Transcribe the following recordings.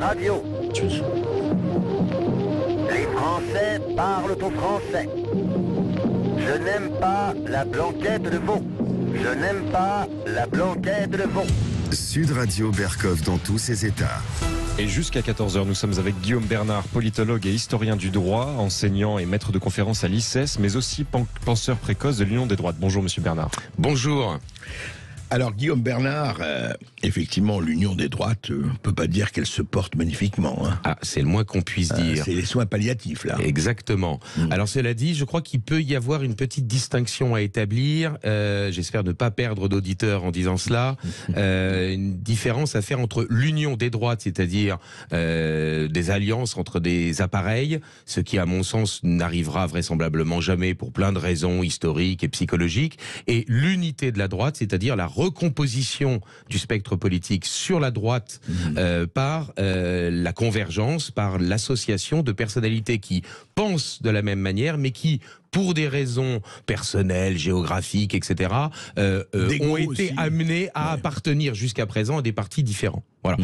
Radio. Les Français parlent au français. Je n'aime pas la blanquette de veau. Je n'aime pas la blanquette de veau. Sud Radio Berkov dans tous ses états. Et jusqu'à 14h, nous sommes avec Guillaume Bernard, politologue et historien du droit, enseignant et maître de conférences à l'ICES, mais aussi penseur précoce de l'Union des droites. Bonjour Monsieur Bernard. Bonjour. Alors Guillaume Bernard, effectivement l'Union des droites, on peut pas dire qu'elle se porte magnifiquement. Hein. Ah, c'est le moins qu'on puisse dire. C'est les soins palliatifs là. Exactement. Alors cela dit, je crois qu'il peut y avoir une petite distinction à établir. J'espère ne pas perdre d'auditeurs en disant cela. Une différence à faire entre l'Union des droites, c'est-à-dire des alliances entre des appareils, ce qui à mon sens n'arrivera vraisemblablement jamais pour plein de raisons historiques et psychologiques, et l'unité de la droite, c'est-à-dire la recomposition du spectre politique sur la droite par la convergence, par l'association de personnalités qui pensent de la même manière, mais qui, pour des raisons personnelles, géographiques, etc., ont été amenés à appartenir jusqu'à présent à des partis différents. Voilà.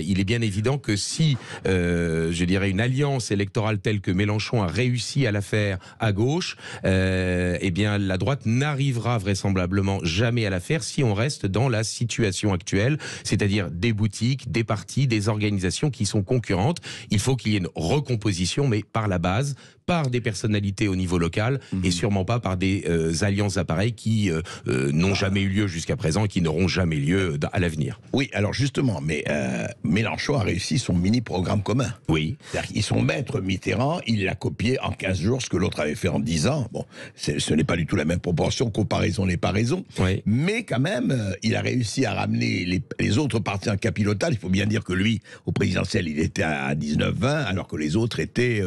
Il est bien évident que si, je dirais, une alliance électorale telle que Mélenchon a réussi à la faire à gauche, eh bien, la droite n'arrivera vraisemblablement jamais à la faire si on reste dans la situation actuelle, c'est-à-dire des boutiques, des partis, des organisations qui sont concurrentes. Il faut qu'il y ait une recomposition, mais par la base, par des personnalités au niveau local et sûrement pas par des alliances appareils qui n'ont jamais eu lieu jusqu'à présent et qui n'auront jamais lieu à l'avenir. Oui, alors justement, mais Mélenchon a réussi son mini-programme commun. Oui. C'est-à-dire qu'ils sont maître Mitterrand, il l'a copié en 15 jours, ce que l'autre avait fait en 10 ans. Bon, ce n'est pas du tout la même proportion, comparaison n'est pas raison. Oui. Mais quand même, il a réussi à ramener les autres partis en capilotage. Il faut bien dire que lui, au présidentiel, il était à 19-20, alors que les autres étaient...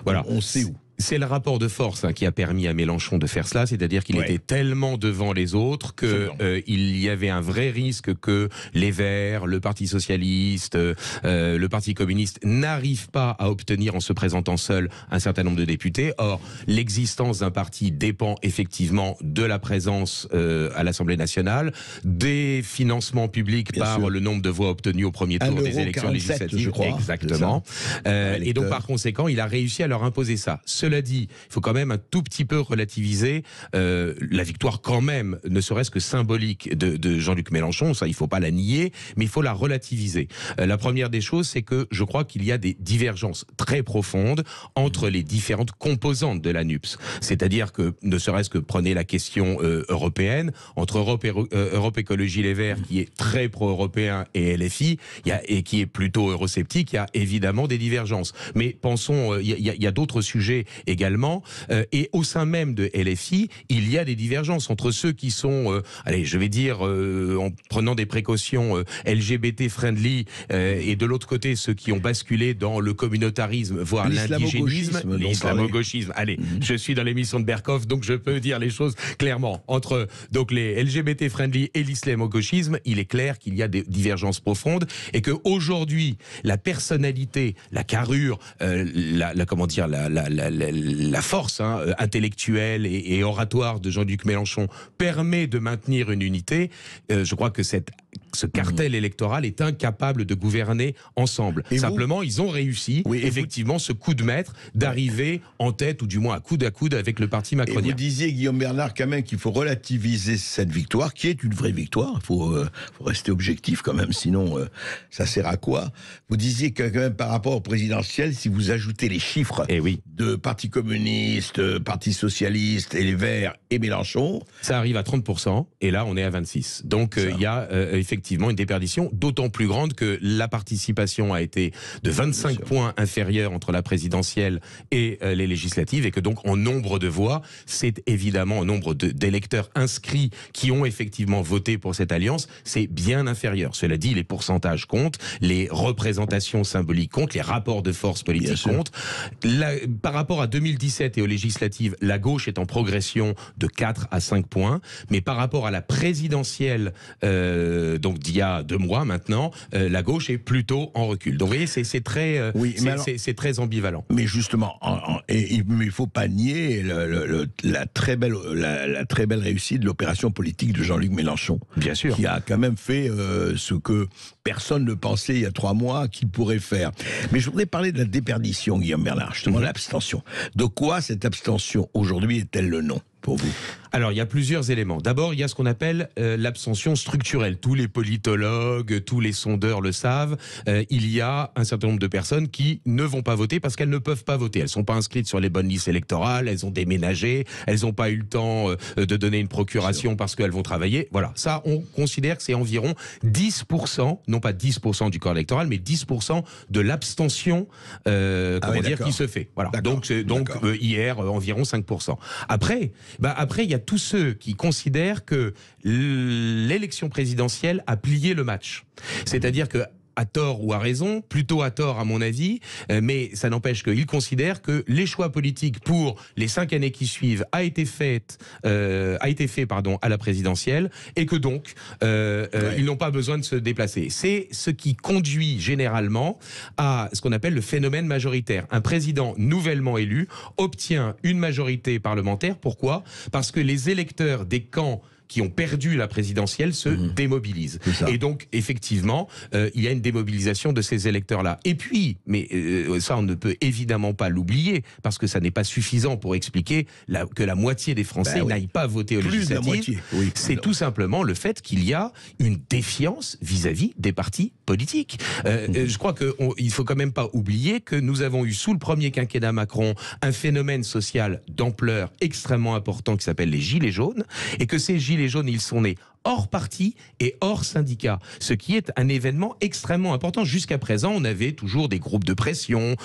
voilà. On sait où. C'est le rapport de force qui a permis à Mélenchon de faire cela, c'est-à-dire qu'il était tellement devant les autres que il y avait un vrai risque que les Verts, le Parti socialiste, le Parti communiste n'arrivent pas à obtenir en se présentant seul un certain nombre de députés. Or, l'existence d'un parti dépend effectivement de la présence à l'Assemblée nationale, des financements publics par le nombre de voix obtenues au premier tour des élections législatives. Je crois, exactement. Et donc par conséquent, il a réussi à leur imposer ça. Cela dit, il faut quand même un tout petit peu relativiser la victoire quand même, ne serait-ce que symbolique de Jean-Luc Mélenchon, ça il faut pas la nier, mais il faut la relativiser. La première des choses, c'est que je crois qu'il y a des divergences très profondes entre les différentes composantes de la NUPS. C'est-à-dire que, ne serait-ce que prenez la question européenne, entre Europe Écologie Les Verts, qui est très pro-européen, et LFI, et qui est plutôt eurosceptique, il y a évidemment des divergences. Mais pensons, il y a d'autres sujets également, et au sein même de LFI, il y a des divergences entre ceux qui sont, allez, je vais dire, en prenant des précautions LGBT friendly, et de l'autre côté ceux qui ont basculé dans le communautarisme, voire l'indigénisme, l'islamo-gauchisme. Allez, je suis dans l'émission de Berkov, donc je peux dire les choses clairement. Entre donc les LGBT friendly et l'islamo-gauchisme, il est clair qu'il y a des divergences profondes et que aujourd'hui, la personnalité, la carrure, la force intellectuelle et oratoire de Jean-Luc Mélenchon permet de maintenir une unité. Je crois que ce cartel électoral est incapable de gouverner ensemble. Et simplement, ils ont réussi, effectivement, ce coup de maître d'arriver en tête, ou du moins à coude avec le parti macronien. Et vous disiez, Guillaume Bernard, quand même qu'il faut relativiser cette victoire, qui est une vraie victoire. Il faut rester objectif quand même, sinon ça sert à quoi? Vous disiez que quand même par rapport au présidentiel, si vous ajoutez les chiffres de Parti communiste, Parti socialiste et les Verts et Mélenchon... Ça arrive à 30%, et là on est à 26%. Donc il y a effectivement une déperdition d'autant plus grande que la participation a été de 25 points inférieure entre la présidentielle et les législatives, et que donc en nombre de voix, c'est évidemment en nombre d'électeurs inscrits qui ont effectivement voté pour cette alliance, c'est bien inférieur. Cela dit, les pourcentages comptent, les représentations symboliques comptent, les rapports de force politiques comptent. Par rapport à 2017 et aux législatives, la gauche est en progression de 4 à 5 points, mais par rapport à la présidentielle, donc d'il y a 2 mois maintenant, la gauche est plutôt en recul. Donc vous voyez, c'est très, c'est très ambivalent. Mais justement, il ne faut pas nier la très belle réussite de l'opération politique de Jean-Luc Mélenchon. Bien sûr. Qui a quand même fait ce que personne ne pensait il y a 3 mois qu'il pourrait faire. Mais je voudrais parler de la déperdition, Guillaume Bernard, justement, l'abstention. De quoi cette abstention aujourd'hui est-elle le nom pour vous ? Alors, il y a plusieurs éléments. D'abord, il y a ce qu'on appelle l'abstention structurelle. Tous les politologues, tous les sondeurs le savent. Il y a un certain nombre de personnes qui ne vont pas voter parce qu'elles ne peuvent pas voter. Elles ne sont pas inscrites sur les bonnes listes électorales, elles ont déménagé, elles n'ont pas eu le temps de donner une procuration parce qu'elles vont travailler. Voilà, ça, on considère que c'est environ 10%, non pas 10% du corps électoral, mais 10% de l'abstention qui se fait. Voilà. Donc hier, environ 5%. Après, il y a tous ceux qui considèrent que l'élection présidentielle a plié le match. C'est-à-dire que, à tort ou à raison, plutôt à tort à mon avis, mais ça n'empêche qu'ils considèrent que les choix politiques pour les 5 années qui suivent a été fait à la présidentielle et que donc ils n'ont pas besoin de se déplacer. C'est ce qui conduit généralement à ce qu'on appelle le phénomène majoritaire. Un président nouvellement élu obtient une majorité parlementaire. Pourquoi ? Parce que les électeurs des camps qui ont perdu la présidentielle se démobilisent. Et donc, effectivement, il y a une démobilisation de ces électeurs-là. Et puis, mais ça, on ne peut évidemment pas l'oublier, parce que ça n'est pas suffisant pour expliquer que la moitié des Français n'aillent pas voter aux législatives. C'est tout simplement le fait qu'il y a une défiance vis-à-vis des partis politiques. Je crois qu'il ne faut quand même pas oublier que nous avons eu, sous le premier quinquennat Macron, un phénomène social d'ampleur extrêmement important qui s'appelle les Gilets jaunes, et que ces Gilets jaunes, ils sont nés hors parti et hors syndicat, ce qui est un événement extrêmement important. Jusqu'à présent, on avait toujours des groupes de pression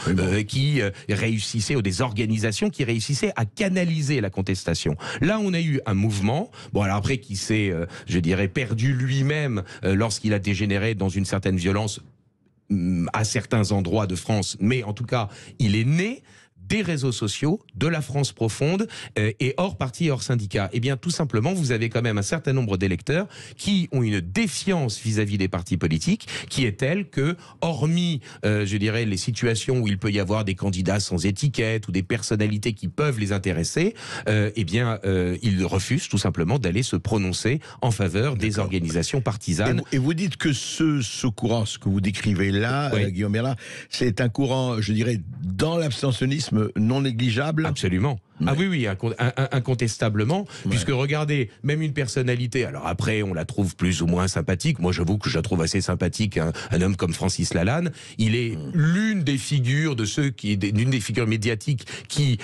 qui réussissaient, ou des organisations qui réussissaient à canaliser la contestation. Là, on a eu un mouvement, alors après, qui s'est, je dirais, perdu lui-même lorsqu'il a dégénéré dans une certaine violence à certains endroits de France, mais en tout cas, il est né des réseaux sociaux, de la France profonde et hors parti, hors syndicat. Eh bien, tout simplement, vous avez quand même un certain nombre d'électeurs qui ont une défiance vis-à-vis des partis politiques qui est telle que, hormis, je dirais, les situations où il peut y avoir des candidats sans étiquette ou des personnalités qui peuvent les intéresser, ils refusent tout simplement d'aller se prononcer en faveur des organisations partisanes. Et vous dites que ce courant, ce que vous décrivez là, Guillaume Bernard, c'est un courant, je dirais, dans l'abstentionnisme non négligeable. Absolument. Ah oui, incontestablement, puisque regardez, même une personnalité, alors après on la trouve plus ou moins sympathique, moi j'avoue que je la trouve assez sympathique, un homme comme Francis Lalanne, il est l'une des figures l'une des figures médiatiques qui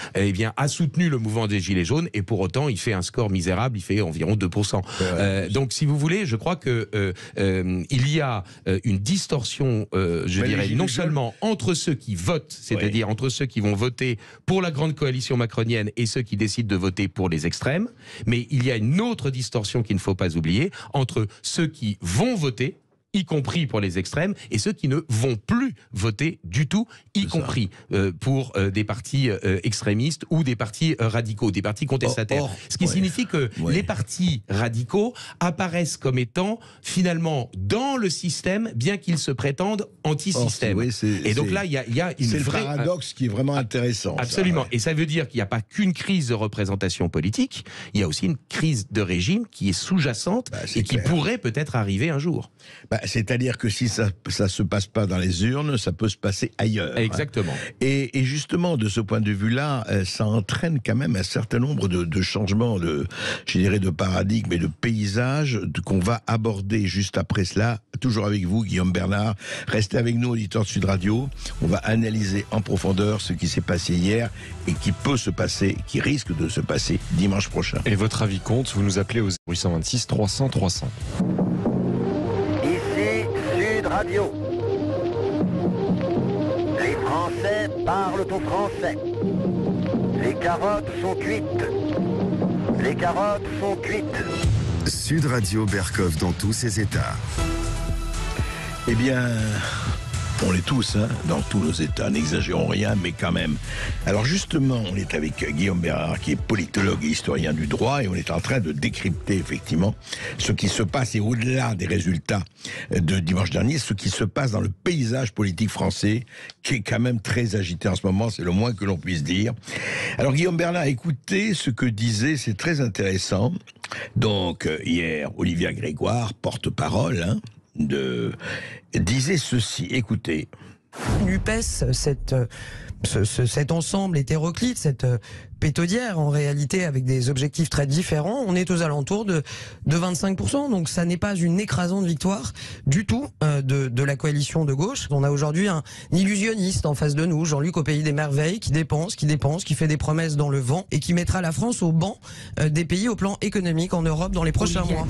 a soutenu le mouvement des Gilets jaunes, et pour autant il fait un score misérable, il fait environ 2%. Donc si vous voulez, je crois que il y a une distorsion, non seulement entre ceux qui votent, c'est-à-dire entre ceux qui vont voter pour la grande coalition macronienne et ceux qui décident de voter pour les extrêmes, mais il y a une autre distorsion qu'il ne faut pas oublier entre ceux qui vont voter, y compris pour les extrêmes, et ceux qui ne vont plus voter du tout, y compris pour des partis extrémistes ou des partis radicaux, des partis contestataires. Ce qui signifie que les partis radicaux apparaissent comme étant finalement dans le système, bien qu'ils se prétendent anti-système. Et donc là, il y a une vraie... C'est le paradoxe qui est vraiment intéressant. Absolument. Et ça veut dire qu'il n'y a pas qu'une crise de représentation politique, il y a aussi une crise de régime qui est sous-jacente et qui pourrait peut-être arriver un jour. C'est-à-dire que si ça se passe pas dans les urnes, ça peut se passer ailleurs. Exactement. Et justement, de ce point de vue-là, ça entraîne quand même un certain nombre de changements, de paradigme et de paysage qu'on va aborder juste après cela. Toujours avec vous, Guillaume Bernard. Restez avec nous, auditeurs de Sud Radio. On va analyser en profondeur ce qui s'est passé hier et qui peut se passer, qui risque de se passer dimanche prochain. Et votre avis compte, vous nous appelez au 0826 300 300. Radio. Les Français parlent au français. Les carottes sont cuites. Les carottes sont cuites. Sud Radio Berkov dans tous ses états. Eh bien, On l'est tous, hein, dans tous nos États, n'exagérons rien, mais quand même. Alors justement, on est avec Guillaume Bernard, qui est politologue et historien du droit, et on est en train de décrypter effectivement ce qui se passe, et au-delà des résultats de dimanche dernier, ce qui se passe dans le paysage politique français, qui est quand même très agité en ce moment, c'est le moins que l'on puisse dire. Alors Guillaume Bernard, écoutez ce que disait, c'est très intéressant. Donc hier, Olivia Grégoire, porte-parole, disait ceci, écoutez. NUPES, cet ensemble hétéroclite, cette pétaudière en réalité avec des objectifs très différents, on est aux alentours de 25%, donc ça n'est pas une écrasante victoire du tout de la coalition de gauche. On a aujourd'hui un illusionniste en face de nous, Jean-Luc au pays des merveilles, qui dépense, qui fait des promesses dans le vent et qui mettra la France au banc des pays au plan économique en Europe dans les prochains mois.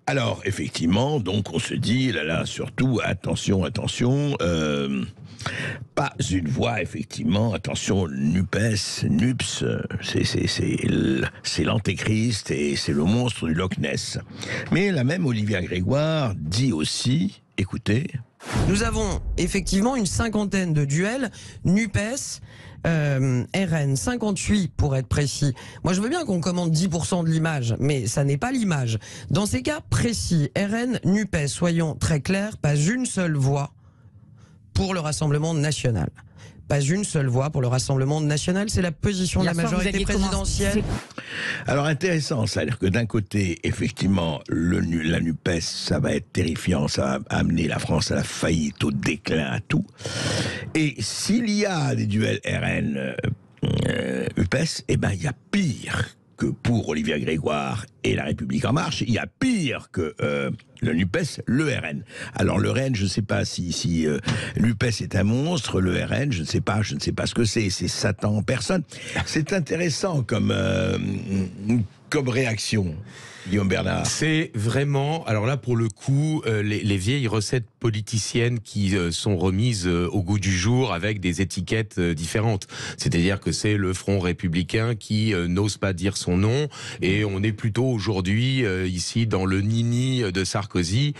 Alors, effectivement, donc on se dit, là, surtout, attention, pas une voix, effectivement, attention, NUPES, NUPS, c'est l'antéchrist et c'est le monstre du Loch Ness. Mais la même Olivia Grégoire dit aussi, écoutez... Nous avons effectivement une cinquantaine de duels, NUPES, RN, 58 pour être précis. Moi je veux bien qu'on commande 10% de l'image, mais ça n'est pas l'image. Dans ces cas précis, RN, NUPES, soyons très clairs, pas une seule voix pour le Rassemblement national. Pas une seule voix pour le Rassemblement national, c'est la position de la majorité présidentielle. Alors intéressant, c'est-à-dire que d'un côté, effectivement, la NUPES, ça va être terrifiant, ça va amener la France à la faillite, au déclin, à tout. Et s'il y a des duels RN, UPES, eh ben il y a pire que pour Olivia Grégoire et La République En Marche, il y a pire que le NUPES, le RN. Alors le RN, je ne sais pas si l'UPES est un monstre, le RN, je ne sais pas ce que c'est Satan en personne. C'est intéressant comme réaction. Guillaume Bernard. C'est vraiment, alors là pour le coup, les vieilles recettes politiciennes qui sont remises au goût du jour avec des étiquettes différentes. C'est-à-dire que c'est le Front républicain qui n'ose pas dire son nom, et on est plutôt aujourd'hui ici dans le nini de Sarkozy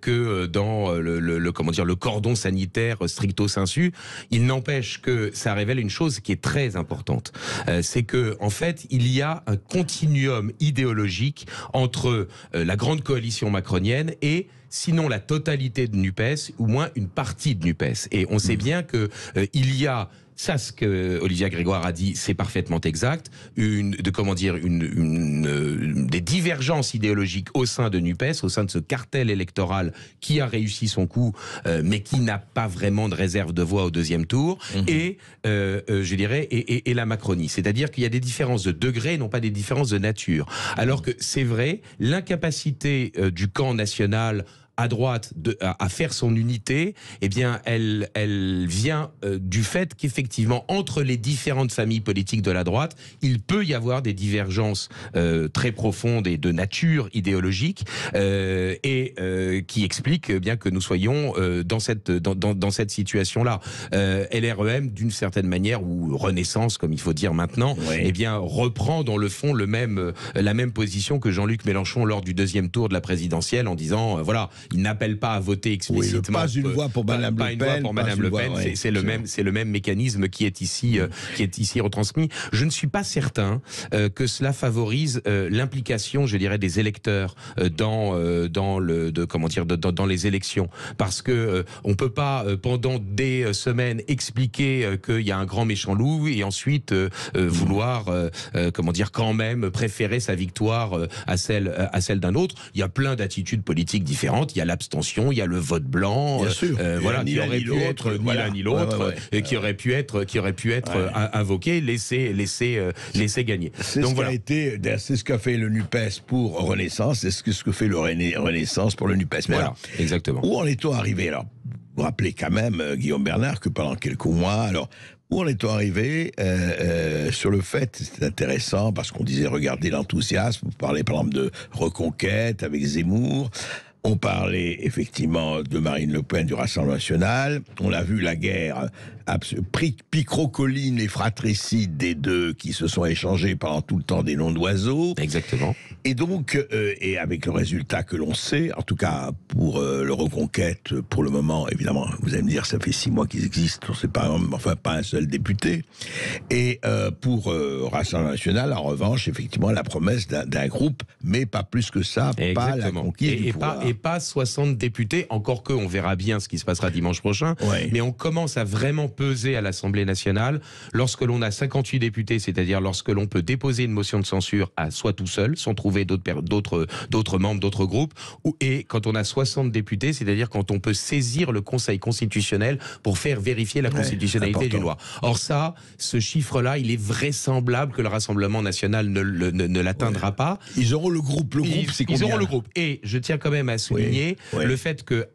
que dans le cordon sanitaire stricto sensu. Il n'empêche que ça révèle une chose qui est très importante. C'est que en fait, il y a un continuum idéologique entre la grande coalition macronienne et sinon la totalité de NUPES, ou moins une partie de NUPES. Et on sait bien que il y a, ça, ce que Olivia Grégoire a dit, c'est parfaitement exact, des divergences idéologiques au sein de NUPES, au sein de ce cartel électoral qui a réussi son coup, mais qui n'a pas vraiment de réserve de voix au deuxième tour, et je dirais, et la Macronie. C'est-à-dire qu'il y a des différences de degré, non pas des différences de nature. Alors que c'est vrai, l'incapacité du camp national à droite à faire son unité, eh bien, elle vient du fait qu'effectivement, entre les différentes familles politiques de la droite, il peut y avoir des divergences très profondes et de nature idéologique, qui expliquent bien que nous soyons dans cette situation-là. LREM, d'une certaine manière, ou Renaissance, comme il faut dire maintenant, eh bien, reprend dans le fond la même position que Jean-Luc Mélenchon lors du deuxième tour de la présidentielle, en disant, voilà, il n'appelle pas à voter explicitement. Pas une voix pour Madame Le Pen. Pas une voix pour Madame Le Pen. C'est le même mécanisme qui est ici retransmis. Je ne suis pas certain que cela favorise l'implication, je dirais, des électeurs dans les élections, parce que on peut pas pendant des semaines expliquer qu'il y a un grand méchant loup et ensuite vouloir quand même préférer sa victoire à celle d'un autre. Il y a plein d'attitudes politiques différentes. Il y a l'abstention, il y a le vote blanc, voilà, qui aurait pu être ni l'un ni l'autre, et qui aurait pu être invoqué, laissé gagner. C'est ce qu'a fait le NUPES pour Renaissance, c'est ce que fait le Renaissance pour le NUPES. Mais voilà, alors, exactement. Où en est-on arrivé? Alors, vous vous rappelez quand même, Guillaume Bernard, que pendant quelques mois, alors, où en est-on arrivé sur le fait, c'est intéressant, parce qu'on disait, regardez l'enthousiasme, vous parlez par exemple de Reconquête avec Zemmour. On parlait effectivement de Marine Le Pen, du Rassemblement national. On a vu la guerre picrocolline et fratricide des deux qui se sont échangés pendant tout le temps des noms d'oiseaux. Exactement. Et donc, et avec le résultat que l'on sait, en tout cas pour le Reconquête, pour le moment, évidemment, vous allez me dire, ça fait 6 mois qu'ils existent, on ne sait pas, enfin pas un seul député. Et pour Rassemblement national, en revanche, effectivement, la promesse d'un groupe, mais pas plus que ça, pas la conquise du pouvoir. Et pas 60 députés, encore que on verra bien ce qui se passera dimanche prochain, mais on commence à vraiment peser à l'Assemblée nationale lorsque l'on a 58 députés, c'est-à-dire lorsque l'on peut déposer une motion de censure à soi tout seul, sans trouver d'autres membres, d'autres groupes, et quand on a 60 députés, c'est-à-dire quand on peut saisir le Conseil constitutionnel pour faire vérifier la constitutionnalité d'une loi. Or ça, ce chiffre-là, il est vraisemblable que le Rassemblement national ne l'atteindra pas. Ils auront le groupe. Le groupe, c'est combien ? Ils auront le groupe. Et je tiens quand même à souligner le fait que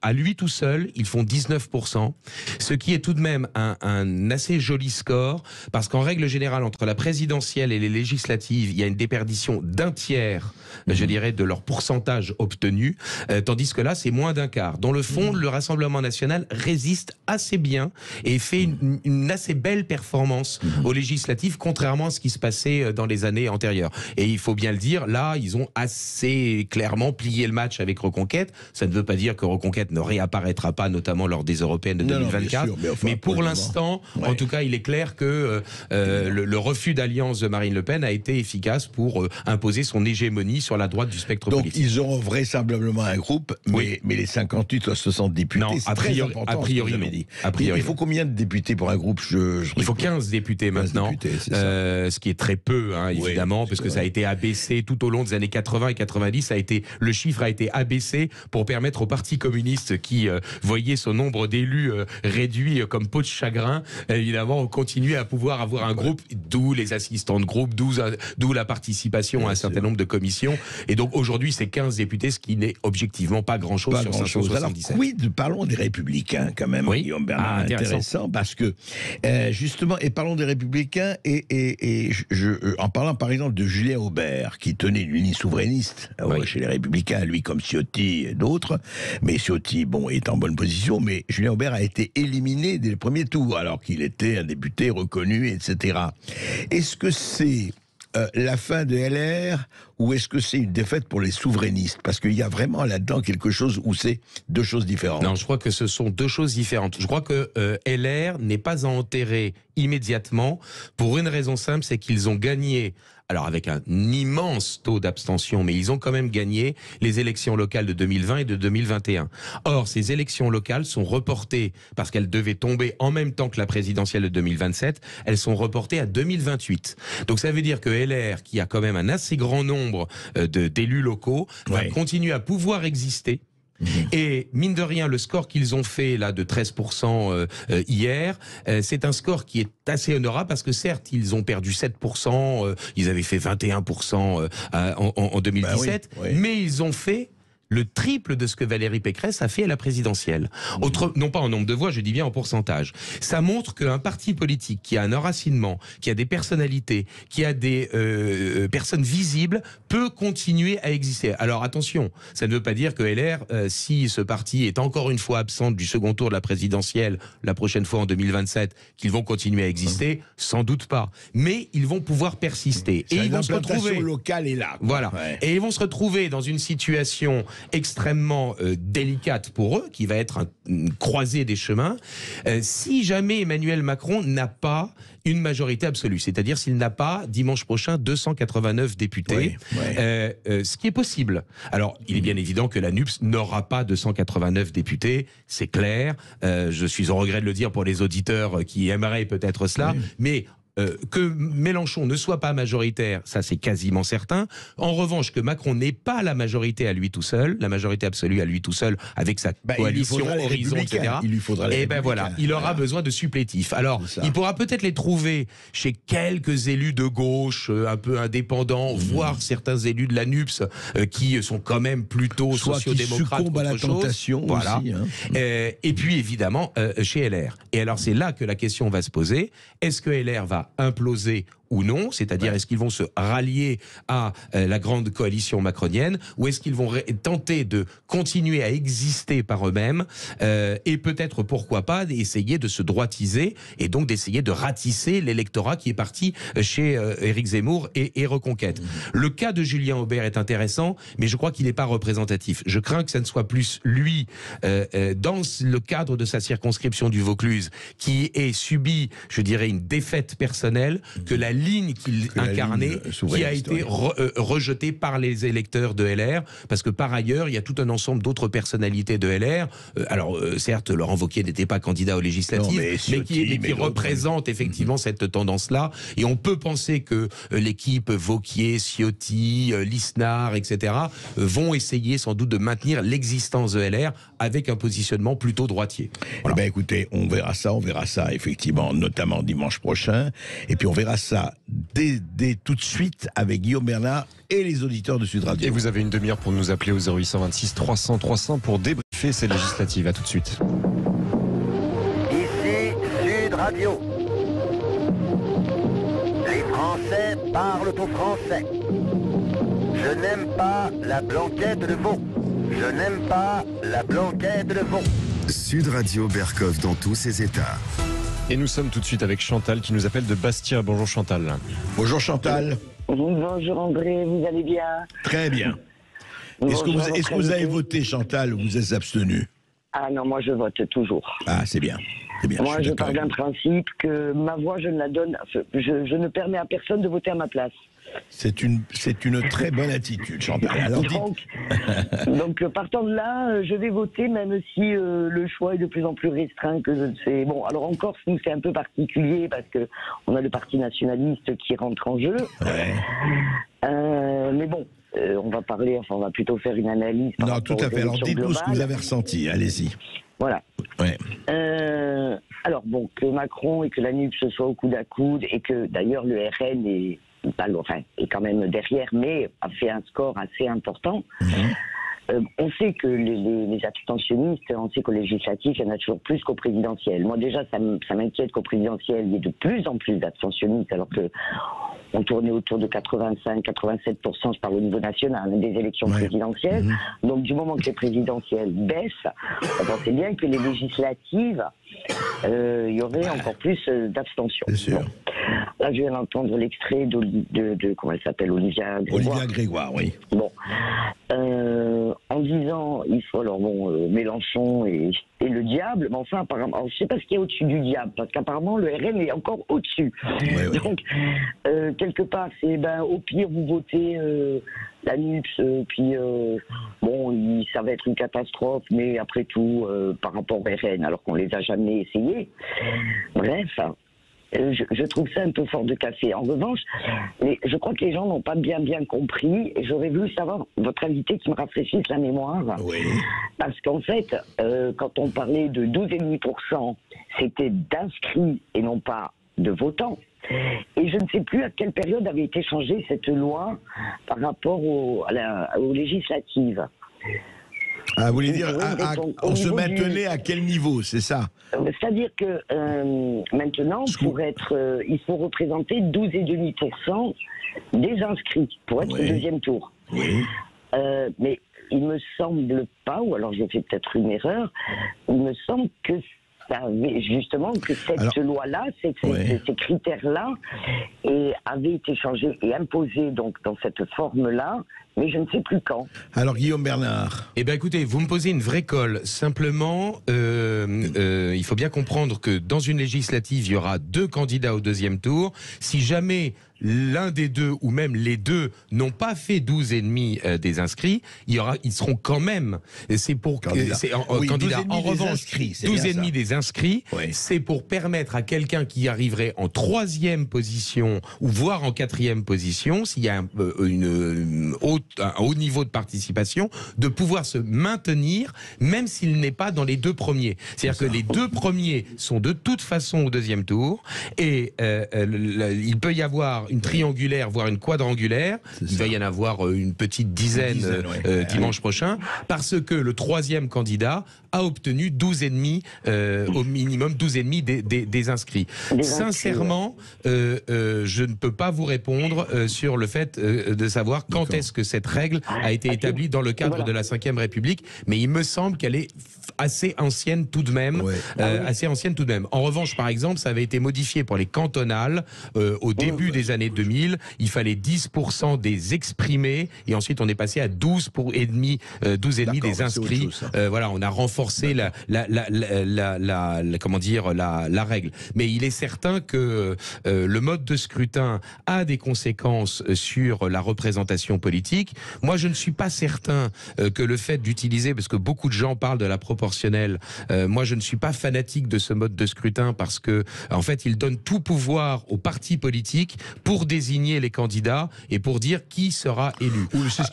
à lui tout seul, ils font 19%, ce qui est tout de même un assez joli score, parce qu'en règle générale, entre la présidentielle et les législatives, il y a une déperdition d'un tiers, je dirais, de leur pourcentage obtenu, tandis que là, c'est moins d'un quart. Dans le fond, le Rassemblement national résiste assez bien et fait une assez belle performance aux législatives, contrairement à ce qui se passait dans les années antérieures. Et il faut bien le dire, là, ils ont assez clairement plié le match avec Reconquête. Ça ne veut pas dire que Reconquête ne réapparaîtra pas, notamment lors des européennes de 2024. Non, mais pour l'instant, en tout cas, il est clair que le refus d'alliance de Marine Le Pen a été efficace pour imposer son hégémonie sur la droite du spectre politique. Donc, ils auront vraisemblablement un groupe, mais les 58 ou 60 députés, c'est très important. A priori, non. Il faut combien de députés pour un groupe? Il faut 15 députés maintenant, ce qui est très peu, hein, évidemment, parce que ça a été abaissé tout au long des années 80 et 90. Le chiffre a été abaissé pour permettre au Parti communiste qui voyait son nombre d'élus réduit comme peau de chagrin, évidemment, continuer à pouvoir avoir un groupe, d'où les assistants de groupe, d'où la participation à un certain nombre de commissions. Et donc aujourd'hui, c'est 15 députés, ce qui n'est objectivement pas grand-chose sur 577. Alors, parlons des Républicains quand même, Guillaume Bernard. Intéressant parce que justement, et parlons des Républicains en parlant par exemple de Julien Aubert, qui tenait une ligne souverainiste chez les Républicains, lui comme Ciotti et d'autres. Mais Ciotti, est en bonne position, mais Julien Aubert a été éliminé dès le premier tour, alors qu'il était un député reconnu, etc. Est-ce que c'est la fin de LR ou est-ce que c'est une défaite pour les souverainistes? Parce qu'il y a vraiment là-dedans quelque chose où c'est deux choses différentes. Non, je crois que ce sont deux choses différentes. Je crois que LR n'est pas à enterrer immédiatement pour une raison simple, c'est qu'ils ont gagné, alors avec un immense taux d'abstention, mais ils ont quand même gagné les élections locales de 2020 et de 2021. Or, ces élections locales sont reportées, parce qu'elles devaient tomber en même temps que la présidentielle de 2027, elles sont reportées à 2028. Donc ça veut dire que LR, qui a quand même un assez grand nombre d'élus locaux, va continuer à pouvoir exister. Et mine de rien, le score qu'ils ont fait là de 13% hier, c'est un score qui est assez honorable parce que certes, ils ont perdu 7%, ils avaient fait 21% en 2017, mais ils ont fait le triple de ce que Valérie Pécresse a fait à la présidentielle. Non pas en nombre de voix, je dis bien en pourcentage. Ça montre qu'un parti politique qui a un enracinement, qui a des personnalités, qui a des personnes visibles, peut continuer à exister. Alors attention, ça ne veut pas dire que LR, si ce parti est encore une fois absent du second tour de la présidentielle, la prochaine fois en 2027, qu'ils vont continuer à exister, sans doute pas. Mais ils vont pouvoir persister. Et ils vont se retrouver... locale est là. Voilà. Et ils vont se retrouver dans une situation extrêmement délicate pour eux, qui va être une croisée des chemins, si jamais Emmanuel Macron n'a pas une majorité absolue, c'est-à-dire s'il n'a pas, dimanche prochain, 289 députés, ce qui est possible. Alors, il est bien évident que la NUPS n'aura pas 289 députés, c'est clair, je suis au regret de le dire pour les auditeurs qui aimeraient peut-être cela, mais... que Mélenchon ne soit pas majoritaire, ça c'est quasiment certain. En revanche, que Macron n'ait pas la majorité à lui tout seul, la majorité absolue à lui tout seul, avec sa coalition Horizon, etc. Il lui faudra les Républicains. Il aura besoin de supplétifs. Alors, il pourra peut-être les trouver chez quelques élus de gauche, un peu indépendants, voire certains élus de la NUPS, qui sont quand même plutôt sociodémocrates. Succombent à la tentation aussi. Et puis évidemment, chez LR. Et alors c'est là que la question va se poser. Est-ce que LR va imploser ou non, c'est-à-dire est-ce qu'ils vont se rallier à la grande coalition macronienne, ou est-ce qu'ils vont tenter de continuer à exister par eux-mêmes et peut-être, pourquoi pas, essayer de se droitiser et donc d'essayer de ratisser l'électorat qui est parti chez Éric Zemmour et Reconquête. Le cas de Julien Aubert est intéressant, mais je crois qu'il n'est pas représentatif. Je crains que ça ne soit plus lui, dans le cadre de sa circonscription du Vaucluse, qui ait subi, je dirais, une défaite personnelle, que la ligne qu'il incarnait, qui a été rejetée par les électeurs de LR, parce que par ailleurs, il y a tout un ensemble d'autres personnalités de LR. Alors, certes, Laurent Wauquiez n'était pas candidat aux législatives, mais qui représente effectivement cette tendance-là. Et on peut penser que l'équipe Wauquiez, Ciotti, Lisnard, etc., vont essayer sans doute de maintenir l'existence de LR avec un positionnement plutôt droitier. Voilà. Eh ben, écoutez, on verra ça effectivement, notamment dimanche prochain. Et puis on verra ça dès tout de suite avec Guillaume Bernard et les auditeurs de Sud Radio. Et vous avez une demi-heure pour nous appeler au 0826 300 300 pour débriefer ces législatives. À tout de suite. Ici Sud Radio. Les Français parlent au français. Je n'aime pas la blanquette de veau. Je n'aime pas la blanquette de veau. Sud Radio Berkov dans tous ses états. Et nous sommes tout de suite avec Chantal qui nous appelle de Bastia. Bonjour Chantal. Bonjour Chantal. Bonjour André, vous allez bien? Très bien. Est-ce que vous avez voté, Chantal, ou vous êtes abstenu? Ah non, moi je vote toujours. Ah, c'est bien. Moi je pars d'un principe que ma voix, je ne la donne, je ne permets à personne de voter à ma place. C'est une très bonne attitude, Chantal. Alors, donc partant de là, je vais voter, même si le choix est de plus en plus restreint que je ne sais. Bon, alors en Corse, nous c'est un peu particulier parce que on a le parti nationaliste qui rentre en jeu. Ouais. Mais bon, on va plutôt faire une analyse. Non, tout à fait. Alors dites-nous ce que vous avez ressenti. Allez-y. Voilà. Ouais. Alors bon, que Macron et que la NUP se soient au coude à coude et que d'ailleurs le RN est quand même derrière, mais a fait un score assez important. On sait que les abstentionnistes, on sait qu'au législatif, il y en a toujours plus qu'au présidentiel. Moi déjà, ça m'inquiète qu'au présidentiel, il y ait de plus en plus d'abstentionnistes, alors que on tournait autour de 85-87%, je parle au niveau national, des élections présidentielles. Donc du moment que les présidentielles baissent, on pensait bien que les législatives, il y aurait encore plus d'abstention. C'est sûr. Bon. Là, je viens d'entendre l'extrait de comment elle s'appelle, Olivia Grégoire. Olivia Grégoire, oui. Bon. En disant, il faut alors Mélenchon et le diable, mais enfin, apparemment, alors, je ne sais pas ce qu'il y a au-dessus du diable, parce qu'apparemment, le RN est encore au-dessus. Ouais. Donc, quelque part, c'est, au pire, vous votez la NUPS, puis, ça va être une catastrophe, mais après tout, par rapport au RN, alors qu'on les a jamais essayés. Bref, je trouve ça un peu fort de café. En revanche, je crois que les gens n'ont pas bien compris, et j'aurais voulu savoir votre invité qui me rafraîchisse la mémoire. Oui. Parce qu'en fait, quand on parlait de 12,5%, c'était d'inscrits et non pas de votants. Et je ne sais plus à quelle période avait été changée cette loi par rapport aux législatives. Ah, vous voulez dire, on se maintenait à quel niveau, c'est ça? C'est-à-dire que maintenant, il faut représenter 12,5% des inscrits pour être au deuxième tour. Oui. Mais il me semble pas, ou alors j'ai fait peut-être une erreur, il me semble que justement que cette loi-là, ces critères-là, avaient été changés et imposés donc dans cette forme-là, mais je ne sais plus quand. Alors Guillaume Bernard. Eh bien écoutez, vous me posez une vraie colle. Simplement, il faut bien comprendre que dans une législative, il y aura 2 candidats au deuxième tour. Si jamais l'un des deux ou même les deux n'ont pas fait 12,5 des inscrits, ils seront quand même. C'est pour candidat. En revanche, 12,5 des inscrits, c'est pour permettre à quelqu'un qui arriverait en 3e position ou voire en 4e position, s'il y a un haut niveau de participation, de pouvoir se maintenir même s'il n'est pas dans les 2 premiers. C'est-à-dire que les 2 premiers sont de toute façon au deuxième tour et il peut y avoir une triangulaire, voire une quadrangulaire. Il va y en avoir une petite dizaine dimanche prochain, parce que le troisième candidat a obtenu 12,5 au minimum 12,5 des inscrits. Sincèrement, je ne peux pas vous répondre sur le fait de savoir quand est-ce que cette règle a été établie dans le cadre de la Ve République, mais il me semble qu'elle est assez ancienne tout de même. Assez ancienne tout de même. En revanche, par exemple, ça avait été modifié pour les cantonales au début des années 2000. Il fallait 10% des exprimés et ensuite on est passé à 12,5 des inscrits. Voilà, on a renforcé comment dire, la règle. Mais il est certain que le mode de scrutin a des conséquences sur la représentation politique. Moi, je ne suis pas certain que le fait d'utiliser, parce que beaucoup de gens parlent de la proportionnelle, moi je ne suis pas fanatique de ce mode de scrutin parce que en fait il donne tout pouvoir aux partis politiques pour désigner les candidats et pour dire qui sera élu. C'est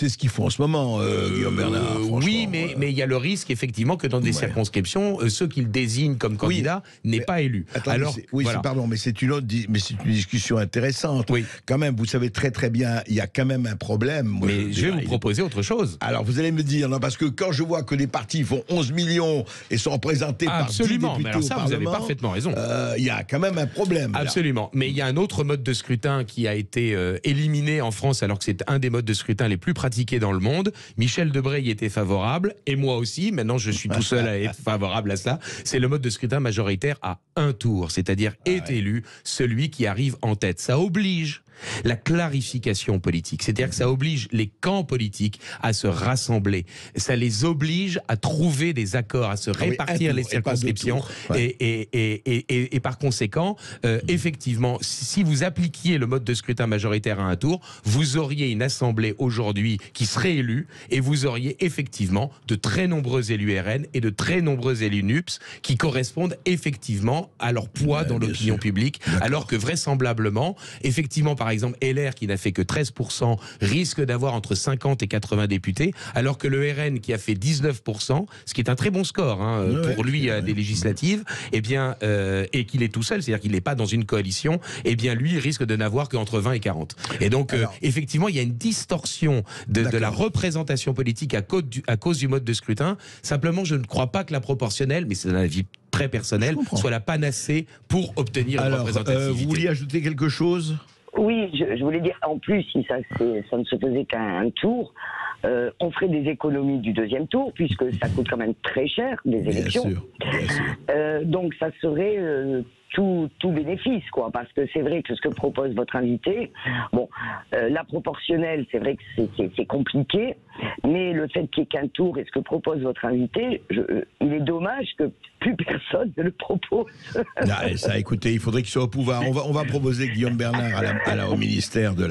ce qu'ils font en ce moment, Guillaume Bernard. Oui, mais il y a le risque effectivement que dans des circonscriptions, ceux qu'ils désignent comme candidats n'est pas élu. Attendez, alors, pardon, mais c'est une discussion intéressante. Oui. Quand même, vous savez très très bien, il y a quand même un problème. Moi, mais je vais vous proposer autre chose. Alors vous allez me dire, non, parce que quand je vois que les partis font 11 millions et sont représentés par 10 députés mais alors ça, vous avez parfaitement raison. Il y a quand même un problème. Absolument. Là. Mais il y a un autre mode de scrutin qui a été éliminé en France alors que c'est un des modes de scrutin les plus pratiqués dans le monde. Michel Debré y était favorable et moi aussi. Maintenant, je suis tout seul à être favorable à cela. C'est le mode de scrutin majoritaire à un tour, c'est-à-dire est élu celui qui arrive en tête. Ça oblige la clarification politique, c'est-à-dire que ça oblige les camps politiques à se rassembler, ça les oblige à trouver des accords, à se répartir les circonscriptions et par conséquent, effectivement, si vous appliquiez le mode de scrutin majoritaire à un tour, vous auriez une assemblée aujourd'hui qui serait élue et vous auriez effectivement de très nombreux élus RN et de très nombreux élus NUPS qui correspondent effectivement à leur poids dans l'opinion publique, alors que vraisemblablement, effectivement, par exemple, LR qui n'a fait que 13% risque d'avoir entre 50 et 80 députés, alors que le RN qui a fait 19%, ce qui est un très bon score pour lui à des législatives, eh bien, et qu'il est tout seul, c'est-à-dire qu'il n'est pas dans une coalition, eh bien lui il risque de n'avoir qu'entre 20 et 40. Et donc effectivement il y a une distorsion de la représentation politique à cause du mode de scrutin. Simplement je ne crois pas que la proportionnelle, mais c'est un avis très personnel, soit la panacée pour obtenir une représentativité. Vous vouliez ajouter quelque chose ? Oui, je voulais dire, en plus, si ça ne se faisait qu'un tour, on ferait des économies du deuxième tour, puisque ça coûte quand même très cher, les élections. Bien sûr. Donc ça serait tout bénéfice, quoi, parce que c'est vrai que ce que propose votre invité, bon, la proportionnelle, c'est vrai que c'est compliqué, mais le fait qu'il n'y ait qu'un tour et ce que propose votre invité, il est dommage que plus personne ne le propose. Ça, écoutez, il faudrait qu'il soit au pouvoir. On va proposer Guillaume Bernard au ministère de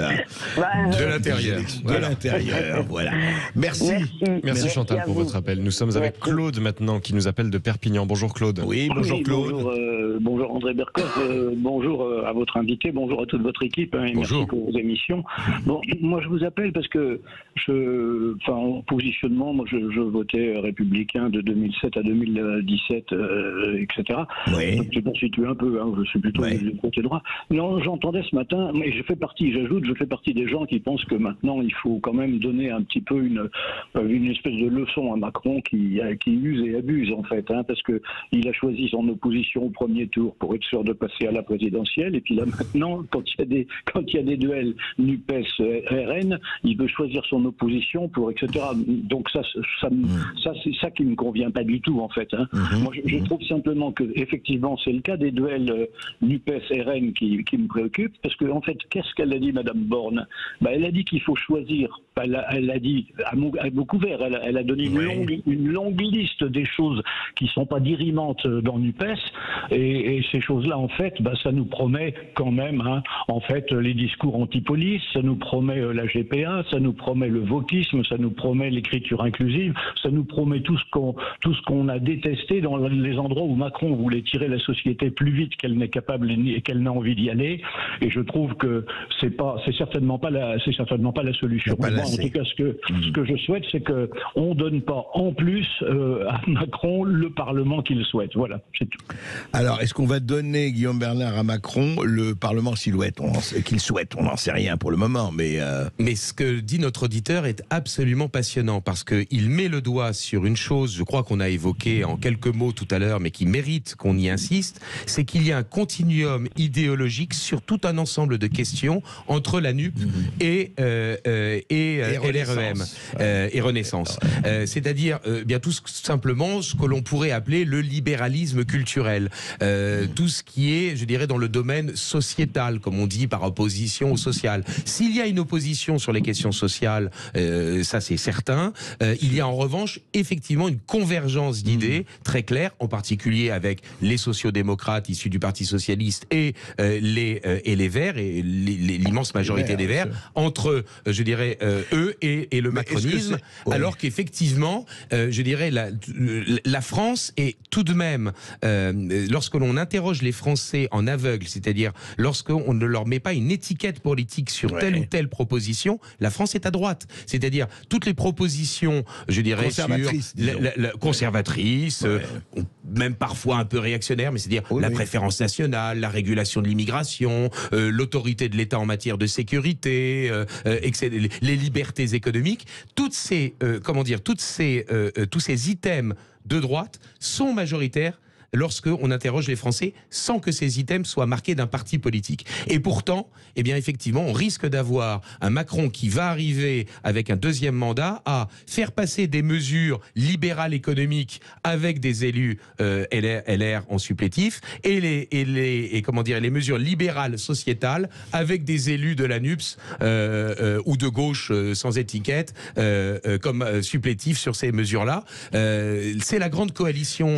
l'Intérieur. Voilà. Merci Chantal pour votre appel. Nous sommes avec Claude maintenant qui nous appelle de Perpignan. Bonjour Claude. Oui, bonjour Claude. Bonjour André Berkoff, bonjour à votre invité, bonjour à toute votre équipe, et merci pour vos émissions. Bon, moi je vous appelle parce que en positionnement, moi je votais républicain de 2007 à 2017, etc. Oui. Donc je me situe un peu, je suis plutôt du côté droit. Non, j'entendais ce matin, mais je fais partie des gens qui pensent que maintenant il faut quand même donner un petit peu une espèce de leçon à Macron qui use et abuse en fait, parce que il a choisi son opposition au premier tour pour être sûr de passer à la présidentielle, et puis là maintenant, quand il y a des duels NUPES-RN, il veut choisir son opposition pour etc. Donc ça c'est ça qui me convient pas du tout en fait. Moi je trouve simplement que effectivement c'est le cas des duels NUPES-RN qui me préoccupe, parce que en fait qu'est-ce qu'elle a dit Madame Borne? Elle a dit qu'il faut choisir. Elle a dit à mot couvert, elle a donné une longue liste des choses qui sont pas dirimantes dans NUPES, et ces choses-là en fait ça nous promet quand même en fait les discours anti-police, ça nous promet la GPA, ça nous promet le wokisme, ça nous promet l'écriture inclusive, ça nous promet tout ce qu'on a détesté dans les endroits où Macron voulait tirer la société plus vite qu'elle n'est capable et qu'elle n'a envie d'y aller. Et je trouve que c'est certainement pas la solution. assez. En tout cas, ce que je souhaite, c'est qu'on ne donne pas en plus à Macron le Parlement qu'il souhaite. Voilà, c'est tout. Alors, est-ce qu'on va donner, Guillaume Bernard, à Macron le Parlement qu'il souhaite? On n'en sait rien pour le moment, mais... Mais ce que dit notre auditeur est absolument passionnant, parce qu'il met le doigt sur une chose, je crois qu'on a évoqué en quelques mots tout à l'heure, mais qui mérite qu'on y insiste, c'est qu'il y a un continuum idéologique sur tout un ensemble de questions entre la NUP et LREM et Renaissance. C'est-à-dire bien tout simplement ce que l'on pourrait appeler le libéralisme culturel. Tout ce qui est, je dirais, dans le domaine sociétal, comme on dit, par opposition au social. S'il y a une opposition sur les questions sociales, ça c'est certain, il y a en revanche effectivement une convergence d'idées très claire, en particulier avec les sociodémocrates issus du Parti socialiste et les Verts, et l'immense majorité des Verts, entre, je dirais, eux et le macronisme, alors qu'effectivement, je dirais, la France est tout de même, lorsque l'on interroge les Français en aveugle, c'est-à-dire lorsqu'on ne leur met pas une étiquette politique sur telle ou telle proposition, la France est à droite. C'est-à-dire toutes les propositions, je dirais, conservatrices, même parfois un peu réactionnaires, mais c'est-à-dire la préférence nationale, la régulation de l'immigration, l'autorité de l'État en matière de sécurité, les libertés économiques, tous ces items de droite sont majoritaires lorsqu'on interroge les Français sans que ces items soient marqués d'un parti politique. Et pourtant, eh bien effectivement, on risque d'avoir un Macron qui va arriver avec un deuxième mandat à faire passer des mesures libérales économiques avec des élus LR en supplétif et les mesures libérales sociétales avec des élus de la NUPS ou de gauche sans étiquette comme supplétifs sur ces mesures-là. C'est la grande coalition,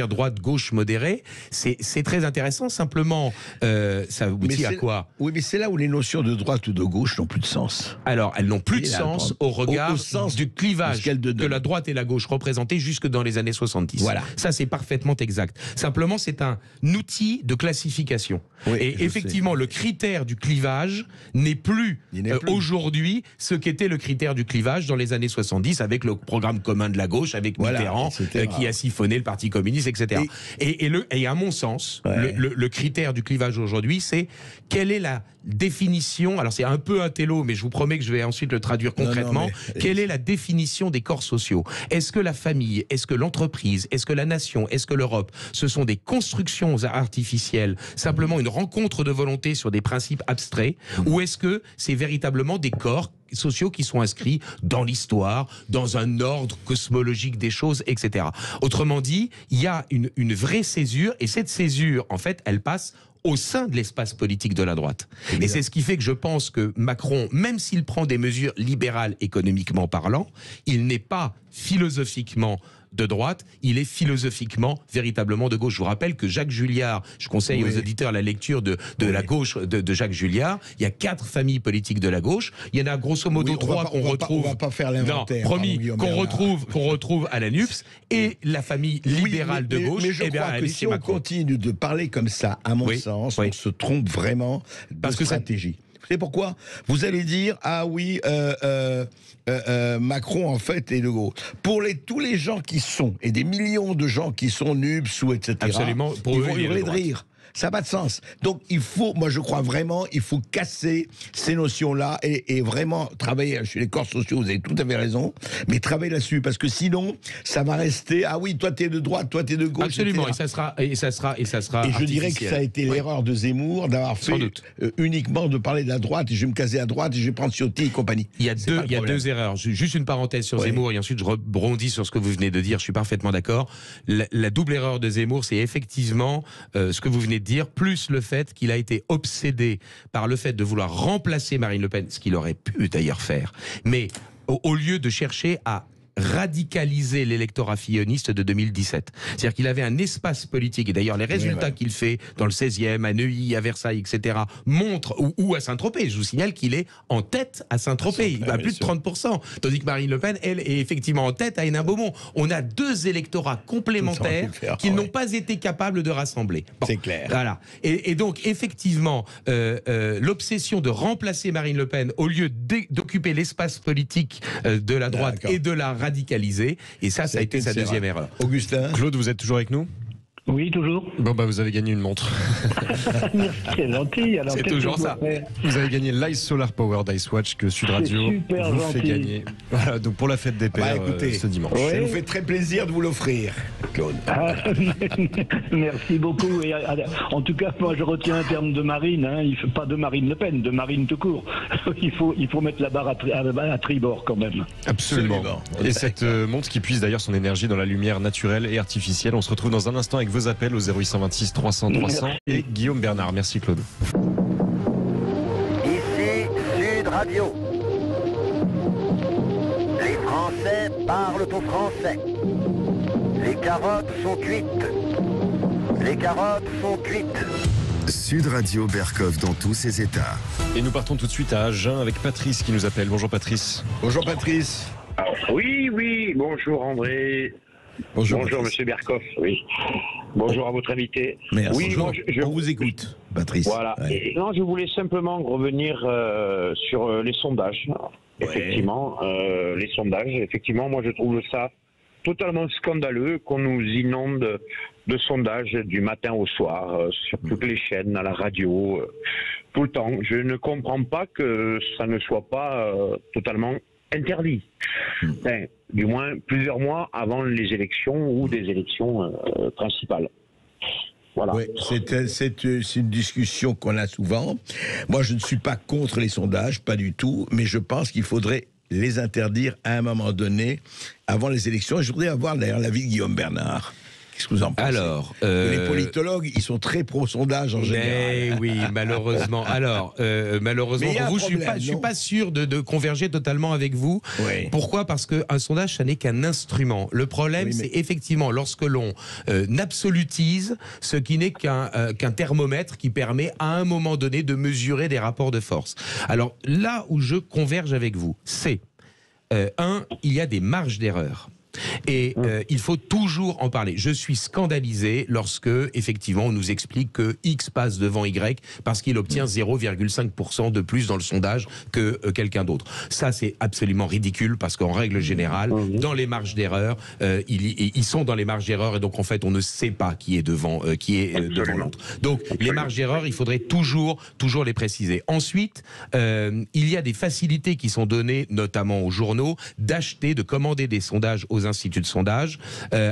droite-gauche modérée. C'est très intéressant. Simplement, ça aboutit à quoi? Oui, mais c'est là où les notions de droite ou de gauche n'ont plus de sens. Alors, elles n'ont plus de sens au regard du clivage que la droite et la gauche représentaient jusque dans les années 70. Voilà. Ça, c'est parfaitement exact. Simplement, c'est un outil de classification. Oui, et effectivement, le critère du clivage n'est plus aujourd'hui ce qu'était le critère du clivage dans les années 70 avec le programme commun de la gauche, avec Mitterrand qui a siphonné le Parti communiste, etc. Et à mon sens, le critère du clivage aujourd'hui, c'est quelle est la définition, alors c'est un peu un télo, mais je vous promets que je vais ensuite le traduire concrètement, quelle est la définition des corps sociaux? Est-ce que la famille, est-ce que l'entreprise, est-ce que la nation, est-ce que l'Europe, ce sont des constructions artificielles, simplement une rencontre de volonté sur des principes abstraits, ou est-ce que c'est véritablement des corps sociaux qui sont inscrits dans l'histoire, dans un ordre cosmologique des choses, etc. Autrement dit, il y a une vraie césure, et cette césure, en fait, elle passe au sein de l'espace politique de la droite. Et c'est ce qui fait que je pense que Macron, même s'il prend des mesures libérales économiquement parlant, il n'est pas philosophiquement de droite, il est philosophiquement véritablement de gauche. Je vous rappelle que Jacques Julliard, je conseille aux auditeurs la lecture de la gauche de Jacques Julliard, il y a 4 familles politiques de la gauche, il y en a grosso modo 3 qu'on retrouve... On va pas faire l'inventaire. Promis, qu'on retrouve à la NUPS, et la famille libérale de gauche, mais je crois que si on continue de parler comme ça, à mon sens, on se trompe vraiment de stratégie. Vous savez pourquoi? Vous allez dire, ah oui, Macron en fait est de gauche. Pour tous les gens qui sont, et des millions de gens qui sont NUPS ou etc. Absolument, pour ils vont hurler de rire. Ça n'a pas de sens. Donc il faut, moi je crois vraiment, il faut casser ces notions-là et vraiment travailler chez les corps sociaux, vous avez tout à fait raison, mais travailler là-dessus, parce que sinon, ça va rester, ah oui, toi t'es de droite, toi t'es de gauche, absolument, etc. et ça sera Et je dirais que ça a été l'erreur de Zemmour d'avoir fait uniquement de parler de la droite, et je vais me caser à droite, et je vais prendre Ciotti et compagnie. Il y a deux erreurs. Juste une parenthèse sur Zemmour, et ensuite je rebondis sur ce que vous venez de dire, je suis parfaitement d'accord. La double erreur de Zemmour, c'est effectivement ce que vous venez de dire, plus le fait qu'il a été obsédé par le fait de vouloir remplacer Marine Le Pen, ce qu'il aurait pu d'ailleurs faire, mais au lieu de chercher à radicalisé l'électorat filloniste de 2017. C'est-à-dire qu'il avait un espace politique, et d'ailleurs les résultats qu'il fait dans le 16e, à Neuilly, à Versailles, etc., montrent, ou à Saint-Tropez, je vous signale qu'il est en tête à Saint-Tropez, il a plus de 30%, tandis que Marine Le Pen, elle, est effectivement en tête à Hénin-Beaumont. On a deux électorats complémentaires qu'ils n'ont pas été capables de rassembler. Bon, c'est clair. Voilà. Et donc, effectivement, l'obsession de remplacer Marine Le Pen, au lieu d'occuper l'espace politique de la droite et de la radicaliser, et ça a été sa deuxième erreur. Augustin. Claude, vous êtes toujours avec nous? Oui, toujours. Bon, bah, vous avez gagné une montre. C'est gentil. Alors, c'est toujours ça. Vous avez gagné l'Ice Solar Power d'Ice Watch que Sud Radio vous fait gagner. Voilà, donc pour la fête des pères ce dimanche. Ça nous fait très plaisir de vous l'offrir, Claude. Merci beaucoup. Et, en tout cas, moi, je retiens un terme de Marine. Il faut pas de Marine Le Pen, de Marine tout court. Il faut mettre la barre à tribord quand même. Absolument. Et cette montre qui puise d'ailleurs son énergie dans la lumière naturelle et artificielle. On se retrouve dans un instant avec vos appels au 0826 300 300 et Guillaume Bernard. Merci Claude. Ici Sud Radio. Les Français parlent au français. Les carottes sont cuites. Les carottes sont cuites. Sud Radio Berkov dans tous ses états. Et nous partons tout de suite à Agen avec Patrice qui nous appelle. Bonjour Patrice. Bonjour Patrice. Oui, bonjour André. Bonjour Monsieur Berkov, oui. Bonjour à votre invité. Merci. Oui, Bonjour. On vous écoute, Patrice. Voilà. Ouais. Non, je voulais simplement revenir sur les sondages. Ouais. Effectivement, les sondages. Effectivement, moi je trouve ça totalement scandaleux qu'on nous inonde de sondages du matin au soir, sur toutes les chaînes, à la radio, tout le temps. Je ne comprends pas que ça ne soit pas totalement interdit. Enfin, du moins plusieurs mois avant les élections ou des élections principales. Voilà. Oui, c'est une discussion qu'on a souvent. Moi, je ne suis pas contre les sondages, pas du tout, mais je pense qu'il faudrait les interdire à un moment donné, avant les élections. Et je voudrais avoir d'ailleurs l'avis de Guillaume Bernard. Qu'est-ce que vous en pensez? Alors, les politologues, ils sont très pro-sondage en général. Oui, malheureusement. Alors, malheureusement pour vous, je suis pas sûr de converger totalement avec vous. Oui. Pourquoi? Parce qu'un sondage, ça n'est qu'un instrument. Le problème, c'est effectivement lorsque l'on absolutise ce qui n'est qu'un thermomètre qui permet à un moment donné de mesurer des rapports de force. Alors là où je converge avec vous, c'est il y a des marges d'erreur. Et il faut toujours en parler. Je suis scandalisé lorsque, effectivement, on nous explique que X passe devant Y parce qu'il obtient 0,5% de plus dans le sondage que quelqu'un d'autre. Ça, c'est absolument ridicule parce qu'en règle générale, dans les marges d'erreur, ils sont dans les marges d'erreur et donc, en fait, on ne sait pas qui est devant l'autre. Donc, les marges d'erreur, il faudrait toujours les préciser. Ensuite, il y a des facilités qui sont données, notamment aux journaux, d'acheter, de commander des sondages aux instituts de sondage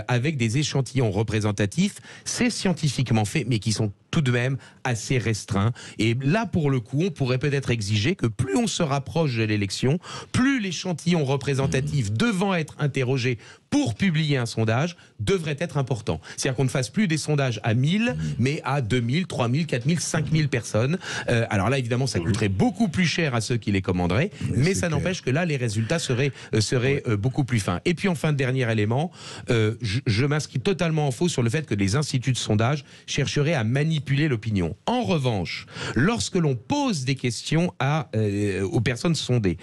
avec des échantillons représentatifs. C'est scientifiquement fait, mais qui sont tout de même assez restreints. Et là, pour le coup, on pourrait peut-être exiger que plus on se rapproche de l'élection, plus l'échantillon représentatif devant être interrogé pour publier un sondage devrait être important. C'est-à-dire qu'on ne fasse plus des sondages à 1000, mais à 2000, 3000, 4000, 5000 personnes. Alors là, évidemment, ça coûterait beaucoup plus cher à ceux qui les commanderaient, mais ça n'empêche que là, les résultats seraient beaucoup plus fins. Et puis, enfin, dernier élément, je m'inscris totalement en faux sur le fait que les instituts de sondage chercheraient à manipuler l'opinion. En revanche, lorsque l'on pose des questions aux personnes sondées,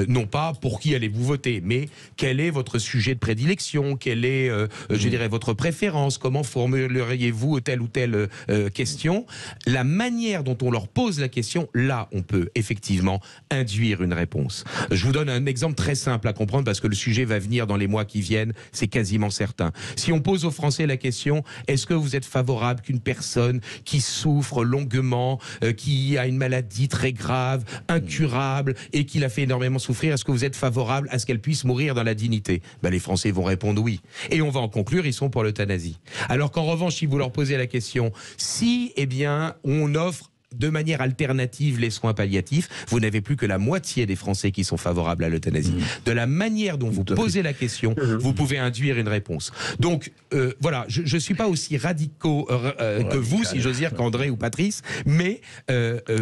non pas pour qui allez-vous voter, mais quel est votre sujet de prédilection, quelle est, je dirais, votre préférence, comment formuleriez-vous telle ou telle question, la manière dont on leur pose la question, là, on peut effectivement induire une réponse. Je vous donne un exemple très simple à comprendre parce que le sujet va venir dans les mois qui viennent, c'est quasiment certain. Si on pose aux Français la question, est-ce que vous êtes favorable qu'une personne qui souffre longuement, qui a une maladie très grave, incurable et qui l'a fait énormément souffrir, est-ce que vous êtes favorable à ce qu'elle puisse mourir dans la dignité? Les Français vont répondre oui. Et on va en conclure, ils sont pour l'euthanasie. Alors qu'en revanche, si vous leur posez la question, si, on offre de manière alternative les soins palliatifs, vous n'avez plus que la moitié des Français qui sont favorables à l'euthanasie. De la manière dont vous posez la question, vous pouvez induire une réponse. Donc voilà, je ne suis pas aussi radicaux que vous, si j'ose dire, qu'André ou Patrice, mais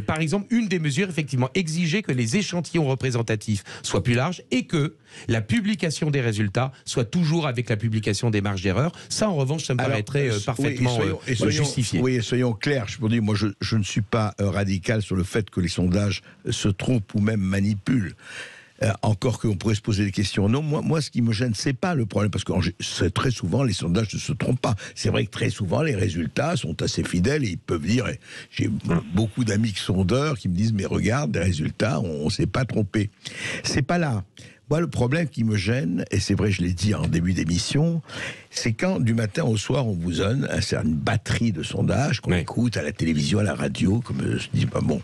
par exemple, une des mesures, effectivement, exiger que les échantillons représentatifs soient plus larges et que la publication des résultats soit toujours avec la publication des marges d'erreur. Ça, en revanche, ça me paraîtrait parfaitement justifié. Oui, et soyons clairs, je vous dis, moi, je ne suis pas radical sur le fait que les sondages se trompent ou même manipulent. Encore qu'on pourrait se poser des questions. Non, moi, ce qui me gêne, c'est pas le problème, parce que très souvent, les sondages ne se trompent pas. C'est vrai que très souvent, les résultats sont assez fidèles et ils peuvent dire, j'ai beaucoup d'amis sondeurs qui me disent, mais regarde, les résultats, on s'est pas trompé. C'est pas là. Moi, le problème qui me gêne, et c'est vrai, je l'ai dit en début d'émission, c'est quand du matin au soir, on vous donne une batterie de sondages qu'on écoute à la télévision, à la radio, comme je dis, bon,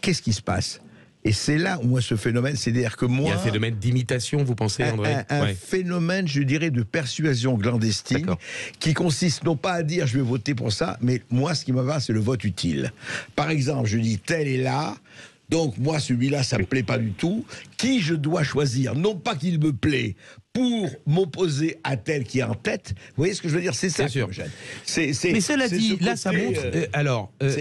qu'est-ce qui se passe ? Et c'est là où moi ce phénomène, c'est-à-dire que moi... Il y a un phénomène d'imitation, vous pensez, André ? Un phénomène, je dirais, de persuasion clandestine qui consiste non pas à dire je vais voter pour ça, mais moi ce qui me va, c'est le vote utile. Par exemple, je dis tel est là, donc moi celui-là ça me plaît pas du tout, qui je dois choisir, non pas qu'il me plaît, pour m'opposer à tel qui est en tête. Vous voyez ce que je veux dire ? C'est ça qui me gêne. Mais cela dit, là ça montre...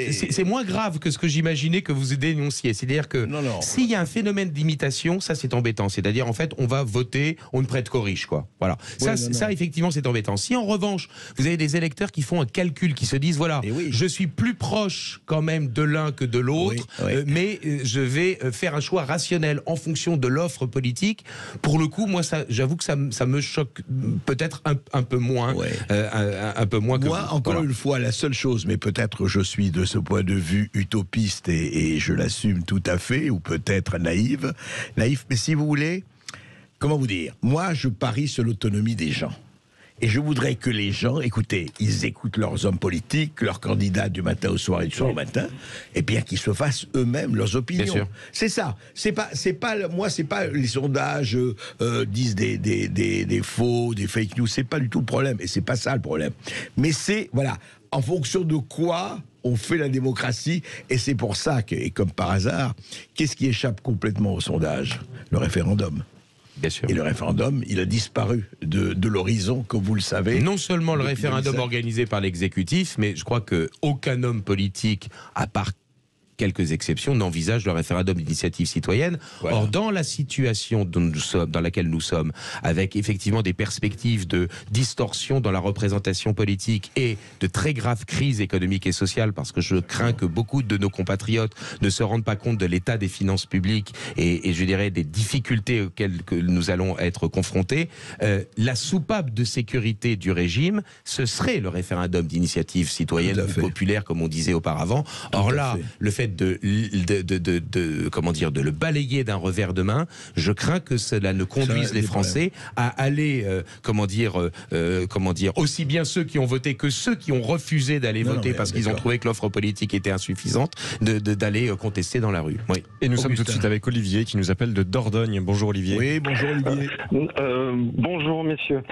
c'est moins grave que ce que j'imaginais que vous dénonciez. C'est-à-dire que s'il y a un phénomène d'imitation, ça c'est embêtant. C'est-à-dire en fait, on va voter, on ne prête qu'aux riches, quoi. Voilà. Ça effectivement c'est embêtant. Si en revanche, vous avez des électeurs qui font un calcul, qui se disent, voilà, je suis plus proche quand même de l'un que de l'autre, mais je vais faire un choix rationnel en fonction de l'offre politique. Pour le coup, moi, j'avoue que ça me choque peut-être un peu moins, un peu moins que moi, vous. encore une fois, la seule chose, mais peut-être je suis de ce point de vue utopiste et je l'assume tout à fait, ou peut-être naïf, mais si vous voulez, comment vous dire, moi je parie sur l'autonomie des gens. Et je voudrais que les gens, écoutez, ils écoutent leurs hommes politiques, leurs candidats du matin au soir et du soir au matin, et bien qu'ils se fassent eux-mêmes leurs opinions. C'est ça. C'est pas les sondages disent des faux, des fake news. C'est pas du tout le problème. Et c'est pas ça le problème. Mais c'est, voilà, en fonction de quoi on fait la démocratie. Et c'est pour ça que, et comme par hasard, qu'est-ce qui échappe complètement au sondage ? Le référendum. Bien sûr. Et le référendum, il a disparu de l'horizon, comme vous le savez. Non seulement le référendum organisé par l'exécutif, mais je crois qu'aucun homme politique, à part quelques exceptions, n'envisagent le référendum d'initiative citoyenne. Voilà. Or, dans la situation dans laquelle nous sommes, avec effectivement des perspectives de distorsion dans la représentation politique et de très graves crises économiques et sociales, parce que je crains que beaucoup de nos compatriotes ne se rendent pas compte de l'état des finances publiques et je dirais des difficultés auxquelles que nous allons être confrontés, la soupape de sécurité du régime, ce serait le référendum d'initiative citoyenne ou populaire, comme on disait auparavant. Or là, le fait de le balayer d'un revers de main, je crains que cela ne conduise les Français à aller, aussi bien ceux qui ont voté que ceux qui ont refusé d'aller voter parce qu'ils ont trouvé que l'offre politique était insuffisante, d'aller contester dans la rue. Oui. Et nous sommes tout de suite avec Olivier qui nous appelle de Dordogne. Bonjour Olivier. Oui, bonjour Olivier. Bonjour messieurs.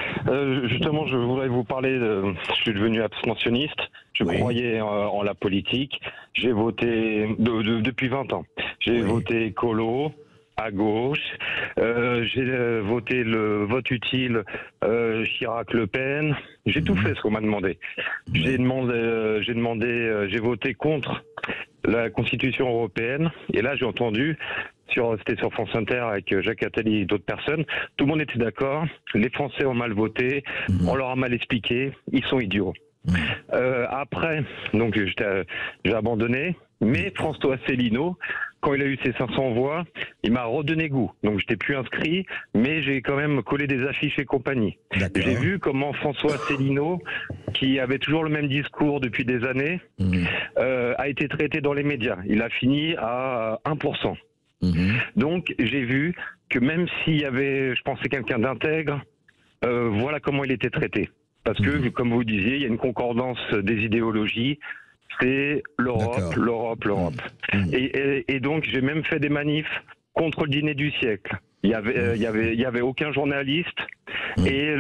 Justement, je voudrais vous parler je suis devenu abstentionniste. Je croyais en la politique. J'ai voté depuis 20 ans. J'ai voté écolo, à gauche. J'ai voté le vote utile Chirac-Le Pen. J'ai tout fait ce qu'on m'a demandé. J'ai voté contre la Constitution européenne. Et là, j'ai entendu, c'était sur France Inter avec Jacques Attali et d'autres personnes, tout le monde était d'accord. Les Français ont mal voté, on leur a mal expliqué, ils sont idiots. Après, donc j'ai abandonné, mais François Asselineau, quand il a eu ses 500 voix, il m'a redonné goût. Donc j'étais plus inscrit, mais j'ai quand même collé des affiches et compagnie. J'ai vu comment François Asselineau, qui avait toujours le même discours depuis des années, a été traité dans les médias. Il a fini à 1%. Donc j'ai vu que même s'il y avait, je pensais, quelqu'un d'intègre, voilà comment il était traité. Parce que, comme vous disiez, il y a une concordance des idéologies. C'est l'Europe. Et donc, j'ai même fait des manifs contre le dîner du siècle. Il y avait aucun journaliste. Et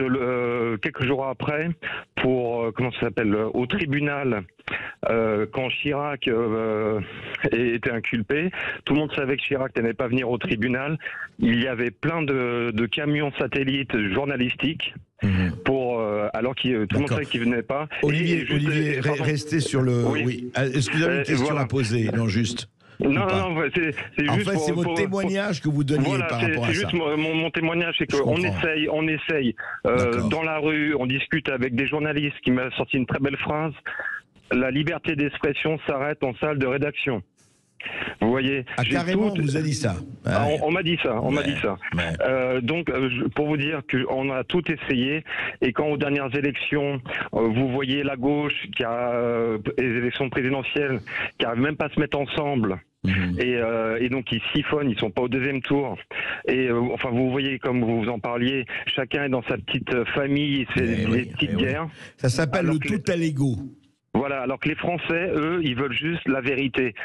quelques jours après, pour comment ça s'appelle, au tribunal, quand Chirac était inculpé, tout le monde savait que Chirac n'allait pas venir au tribunal. Il y avait plein de camions satellites journalistiques. Pour alors tout le monde savait qu'il venait pas. Olivier, restez sur le. Oui. Est-ce que vous avez une question à poser? Non, juste. Non, c'est juste. En fait, c'est votre témoignage que vous donniez par rapport à ça. C'est juste mon témoignage, c'est qu'on essaye dans la rue, on discute avec des journalistes qui m'a sorti une très belle phrase. La liberté d'expression s'arrête en salle de rédaction. Vous voyez, carrément, on vous a dit ça. On m'a dit ça, donc, pour vous dire qu'on a tout essayé, et quand aux dernières élections, vous voyez la gauche qui a les élections présidentielles, qui n'arrive même pas à se mettre ensemble. Et donc ils siphonnent, ils sont pas au deuxième tour. Et enfin, vous voyez, comme vous en parliez, chacun est dans sa petite famille, c'est des petites guerres. Ça s'appelle le tout à l'ego. Voilà, alors que les Français, eux, ils veulent juste la vérité,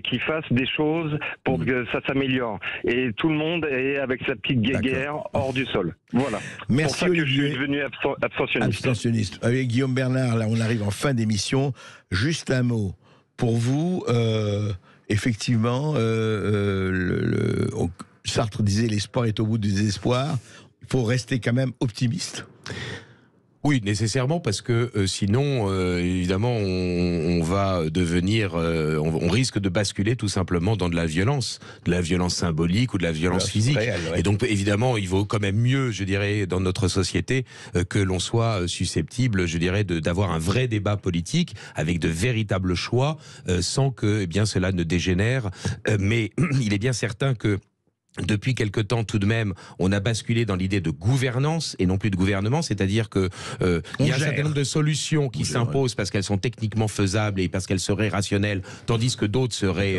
qu'ils fassent des choses pour que ça s'améliore. Et tout le monde est avec sa petite guéguerre hors du sol. Voilà. Merci, pour ça Olivier. que je suis devenu abstentionniste. Avec Guillaume Bernard, là, on arrive en fin d'émission. Juste un mot. Pour vous, effectivement, Sartre disait l'espoir est au bout du désespoir. Il faut rester quand même optimiste. Oui, nécessairement, parce que sinon, évidemment, on va devenir, on risque de basculer tout simplement dans de la violence symbolique ou de la violence physique. Et donc, évidemment, il vaut quand même mieux, je dirais, dans notre société, que l'on soit susceptible, je dirais, d'avoir un vrai débat politique avec de véritables choix, sans que, eh bien, cela ne dégénère. Mais il est bien certain que depuis quelque temps, tout de même, on a basculé dans l'idée de gouvernance et non plus de gouvernement, c'est-à-dire que il y a un certain nombre de solutions qui s'imposent parce qu'elles sont techniquement faisables et parce qu'elles seraient rationnelles, tandis que d'autres seraient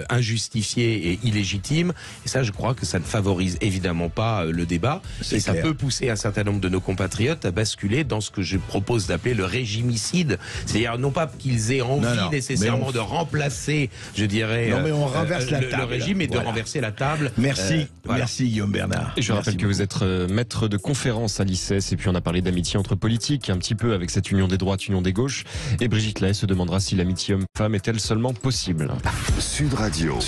injustifiées et illégitimes. Et ça, je crois que ça ne favorise évidemment pas le débat, et ça peut pousser un certain nombre de nos compatriotes à basculer dans ce que je propose d'appeler le régimicide, c'est-à-dire non pas qu'ils aient envie nécessairement de remplacer, je dirais, on renverse le régime, mais de renverser la table. Merci, merci Guillaume Bernard. Et je rappelle que vous êtes maître de conférence à l'ICES, et puis on a parlé d'amitié entre politiques, un petit peu avec cette union des droites, union des gauches. Et Brigitte Lahaie se demandera si l'amitié homme-femme est-elle seulement possible. Sud Radio.